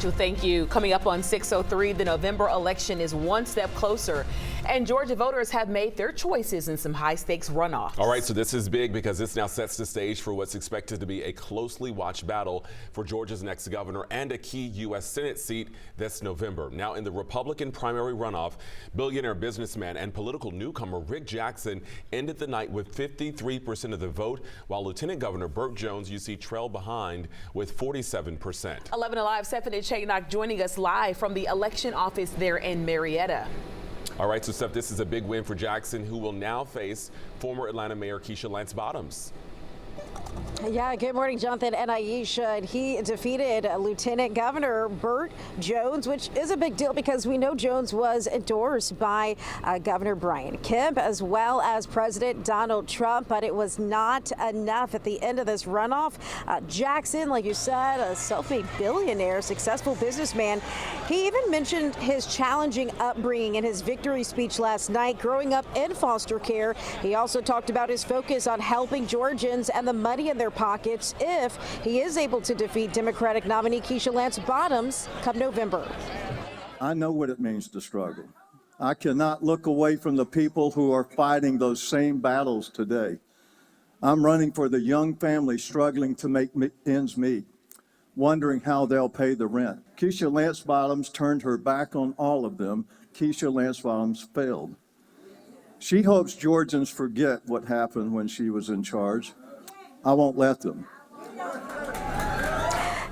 Well, thank you. Coming up on 6:03, the November election is one step closer, and Georgia voters have made their choices in some high-stakes runoffs. All right, so this is big because this now sets the stage for what's expected to be a closely watched battle for Georgia's next governor and a key U.S. Senate seat this November. Now, in the Republican primary runoff, billionaire businessman and political newcomer Rick Jackson ended the night with 53% of the vote, while Lieutenant Governor Burt Jones, you see, trailed behind with 47%. 11 Alive, Stephanie Chaynock joining us live from the election office there in Marietta. All right, so Steph, this is a big win for Jackson, who will now face former Atlanta Mayor Keisha Lance Bottoms. Yeah, good morning, Jonathan and Aisha. And he defeated Lieutenant Governor Burt Jones, which is a big deal because we know Jones was endorsed by Governor Brian Kemp as well as President Donald Trump, but it was not enough at the end of this runoff. Jackson, like you said, a self-made billionaire, successful businessman. He even mentioned his challenging upbringing in his victory speech last night, growing up in foster care. He also talked about his focus on helping Georgians and the money in their pockets if he is able to defeat Democratic nominee Keisha Lance Bottoms come November. I know what it means to struggle. I cannot look away from the people who are fighting those same battles today. I'm running for the young family struggling to make ends meet, wondering how they'll pay the rent. Keisha Lance Bottoms turned her back on all of them. Keisha Lance Bottoms failed. She hopes Georgians forget what happened when she was in charge. I won't let them.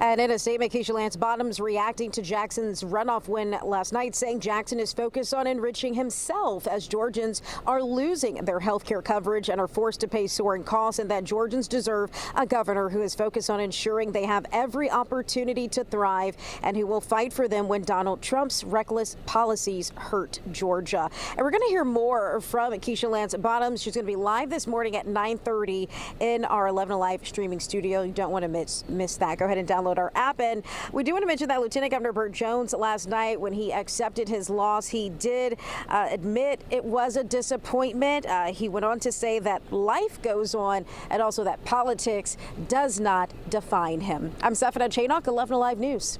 And in a statement, Keisha Lance Bottoms reacting to Jackson's runoff win last night, saying Jackson is focused on enriching himself as Georgians are losing their health care coverage and are forced to pay soaring costs, and that Georgians deserve a governor who is focused on ensuring they have every opportunity to thrive and who will fight for them when Donald Trump's reckless policies hurt Georgia. And we're going to hear more from Keisha Lance Bottoms. She's going to be live this morning at 9:30 in our 11 Alive streaming studio. You don't want to miss that. Go ahead and download our app. And we do want to mention that Lieutenant Governor Burt Jones last night, when he accepted his loss, he did admit it was a disappointment. He went on to say that life goes on and also that politics does not define him. I'm Stephanie Chaynock, 11 Alive News.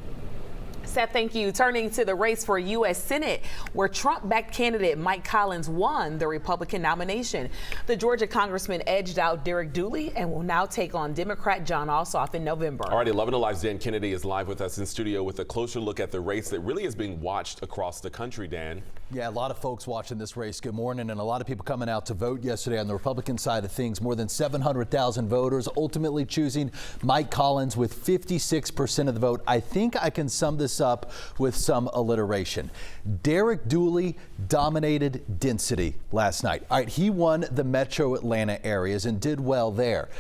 Seth, thank you. Turning to the race for U.S. Senate, where Trump-backed candidate Mike Collins won the Republican nomination. The Georgia congressman edged out Derek Dooley and will now take on Democrat Jon Ossoff in November. All right, 11 Alive's Dan Kennedy is live with us in studio with a closer look at the race that really is being watched across the country, Dan. Yeah, a lot of folks watching this race. Good morning. And a lot of people coming out to vote yesterday on the Republican side of things. More than 700,000 voters ultimately choosing Mike Collins with 56% of the vote. I think I can sum this up with some alliteration. Derek Dooley dominated density last night. All right, he won the metro Atlanta areas and did well there.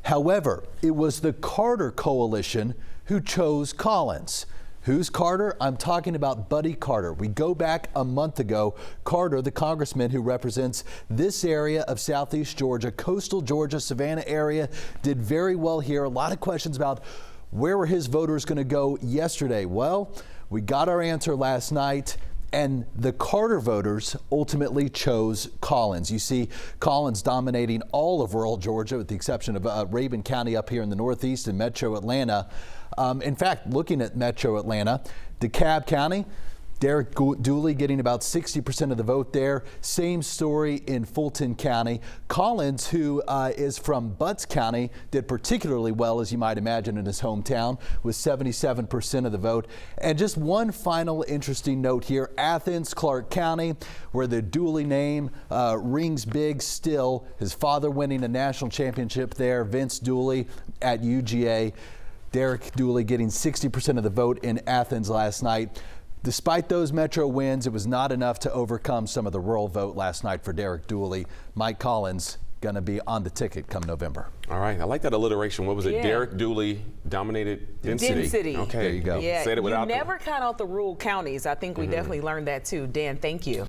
However, it was the Carter coalition who chose Collins. Who's Carter? I'm talking about Buddy Carter. We go back a month ago. Carter, the congressman who represents this area of southeast Georgia, coastal Georgia, Savannah area, did very well here. A lot of questions about where were his voters going to go yesterday. Well, we got our answer last night, and the Carter voters ultimately chose Collins. You see Collins dominating all of rural Georgia with the exception of Rabun County up here in the northeast and metro Atlanta. In fact, looking at metro Atlanta, DeKalb County, Derek Dooley getting about 60% of the vote there. Same story in Fulton County. Collins, who is from Butts County, did particularly well, as you might imagine, in his hometown with 77% of the vote. And just one final interesting note here, Athens, Clark County, where the Dooley name rings big still. His father winning a national championship there, Vince Dooley at UGA. Derek Dooley getting 60% of the vote in Athens last night. Despite those metro wins, it was not enough to overcome some of the rural vote last night for Derek Dooley. Mike Collins going to be on the ticket come November. All right, I like that alliteration. What was it? Yeah. Derek Dooley dominated density. Density. Okay, there you go. Yeah, Said it without you never count out the rural counties. I think we definitely learned that too. Dan, thank you.